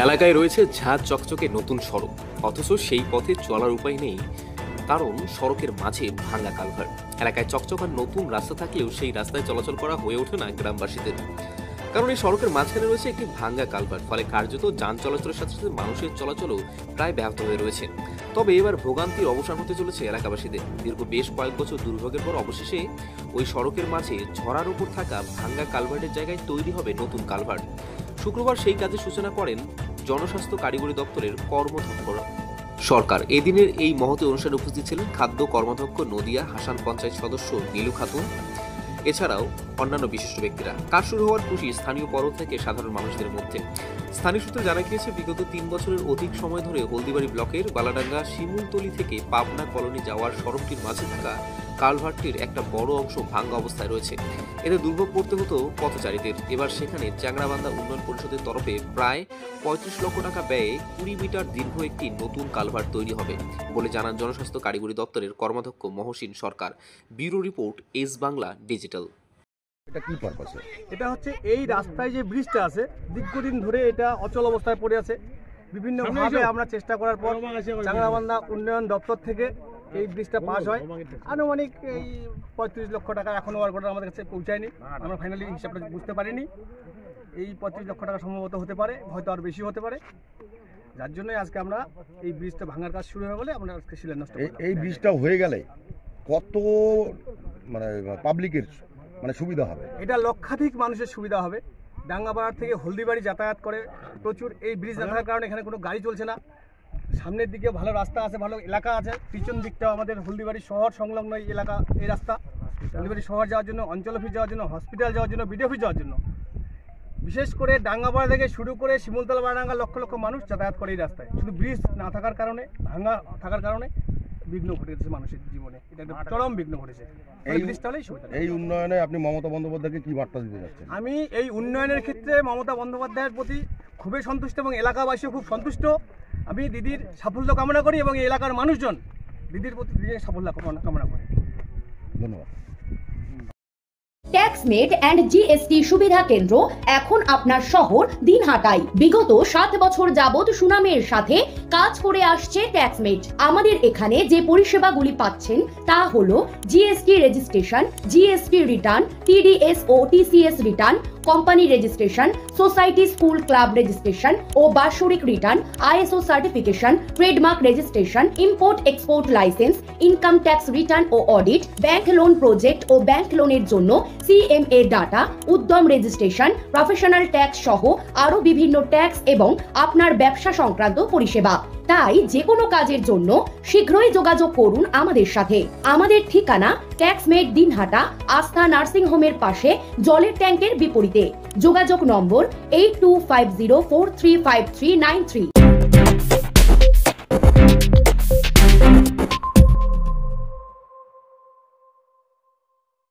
এলাকায় রয়েছে ঝাঁ চকচকে নতুন সড়ক, অথচ সেই পথে চলার উপায় নেই, কারণ সড়কের মাঝে ভাঙা কালভার্ট। এলাকায় চকচকার নতুন রাস্তা থাকলেও সেই রাস্তায় চলাচল করা হয়ে ওঠে না গ্রামবাসীদের, কারণ এই সড়কের মাঝখানে রয়েছে একটি ভাঙা কালভার্ট। ফলে কার্যত যান চলাচলের সাথে সাথে মানুষের চলাচলও প্রায় ব্যাহত হয়ে রয়েছে। তবে এবার ভোগান্তির অবসান হতে চলেছে এলাকাবাসীদের। দীর্ঘ বেশ কয়েক বছর দুর্ভোগের পর অবশেষে ওই সড়কের মাঝে ঝরার উপর থাকা ভাঙা কালভার্টের জায়গায় তৈরি হবে নতুন কালভার্ট। শুক্রবার সেই কাজের সূচনা করেন জনস্বাস্থ্য কারিগরি দপ্তরের কর্মদক্ষ সরকার। এদিনের এই মহতী অনুষ্ঠানে উপস্থিত ছিলেন খাদ্য কর্মাধ্যক্ষ নদিয়া হাসান পঞ্চায়েত সদস্য নীলু খাতুন, এছাড়াও অন্যান্য বিশিষ্ট ব্যক্তিরা। কাজ শুরু হওয়ার খুশি স্থানীয় পর্ব থেকে সাধারণ মানুষদের মধ্যে। স্থানীয় সূত্রে জানা গিয়েছে, বিগত 3 বছরের অধিক সময় ধরে হলদিবাড়ি ব্লকের বালাডাঙ্গা শিমুলতলি থেকে পাবনা কলোনি যাওয়ার সড়কটির মাঝে থাকা কালভার্টটির একটা বড় অংশ ভাঙা অবস্থায় রয়েছে। এতে দুর্ভোগ পড়তে হতো পথচারীদের। এবার সেখানে চ্যাংড়াবান্ধা উন্নয়ন পরিষদের তরফে প্রায় 35 লক্ষ টাকা ব্যয়ে 20 মিটার দীর্ঘ একটি নতুন কালভার্ট তৈরি হবে বলে জানান জনস্বাস্থ্য কারিগরি দপ্তরের কর্মাধ্যক্ষ Mohsin Sarkar. Bureau report, S Bangla digital. এটা কি পারপাসে? এটা হচ্ছে এই রাস্তায় যে ব্রিজটা আছে, দীর্ঘদিন ধরে এটা অচল অবস্থায় পড়ে আছে। বিভিন্নভাবে আমরা চেষ্টা করার পর চ্যাংড়াবান্ধা উন্নয়ন দপ্তর থেকে এই ব্রিজটা পাস হয়। আনুমানিক এই 35 লক্ষ টাকা এখনও ওয়ার্ক অর্ডার আমাদের কাছে পৌঁছায়নি। আমরা ফাইনালি হিসাবটা বুঝতে পারিনি। এই 35 লক্ষ টাকা সম্ভবত হতে পারে, হয়তো আর বেশি হতে পারে। যার জন্যই আজকে আমরা এই ব্রিজটা ভাঙার কাজ শুরু হবে বলে আমরা আজকে শিলান্যাস। এই ব্রিজটা হয়ে গেলে কত পাবলিকের সুবিধা হবে? এটা লক্ষাধিক মানুষের সুবিধা হবে। ডাঙ্গাপাড়ার থেকে হলদিবাড়ি যাতায়াত করে প্রচুর। এই ব্রিজ না থাকার কারণে এখানে কোনো গাড়ি চলছে না। সামনের দিকে ভালো রাস্তা আছে, ভালো এলাকা আছে। পিছন দিকটাও আমাদের হলদিবাড়ি শহর সংলগ্ন এই এলাকা, এই রাস্তা হলদিবাড়ি শহর যাওয়ার জন্য, অঞ্চল অফিস যাওয়ার জন্য, হসপিটাল যাওয়ার জন্য, বিডিও অফিস যাওয়ার জন্য। বিশেষ করে ডাঙ্গাপাড়া থেকে শুরু করে শিমুলতলা বারাডাঙ্গা লক্ষ লক্ষ মানুষ যাতায়াত করে এই রাস্তায়। শুধু ব্রিজ না থাকার কারণে, ভাঙা থাকার কারণে বিঘ্ন ঘটেছে মানুষের জীবনে। এটা চরম বিঘ্ন ঘটেছে। এই উন্নয়নে আপনি মমতা বন্দ্যোপাধ্যায়কে কি বার্তা দিতে যাচ্ছেন? আমি এই উন্নয়নের ক্ষেত্রে মমতা বন্দ্যোপাধ্যায়ের প্রতি খুবই সন্তুষ্ট এবং এলাকাবাসীও খুব সন্তুষ্ট। আমি দিদির সাফল্য কামনা করি এবং এই এলাকার মানুষজন দিদির প্রতি দিদির সাফল্য কামনা করে। ধন্যবাদ। ট্যাক্সমেট অ্যান্ড জিএসটি সুবিধা কেন্দ্র এখন আপনার শহর দিনহাটায়। বিগত 7 বছর যাবৎ সুনামের সাথে কাজ করে আসছে ট্যাক্সমেট। আমাদের এখানে যে পরিষেবাগুলি পাচ্ছেন তা হলো GST registration, GST return, TDS ও TCS return, company registration, society school club registration ও বাৎসরিক return, ISO certification, trademark registration, import export licence, income tax return ও অডিট, ব্যাংক লোন প্রজেক্ট ও ব্যাংক লোনের জন্য CMA data, Udyam registration, professional tax সহ আরো বিভিন্ন ট্যাক্স এবং আপনার ব্যবসা সংক্রান্ত পরিষেবা। তাই যে কোনো কাজের জন্য শীঘ্রই যোগাযোগ করুন আমাদের সাথে। আমাদের ঠিকানা ট্যাক্সমেট দিনহাটা, আস্থা নার্সিং হোমের পাশে, জলের ট্যাঙ্কের বিপরীতে। যোগাযোগ নম্বর 8250435393।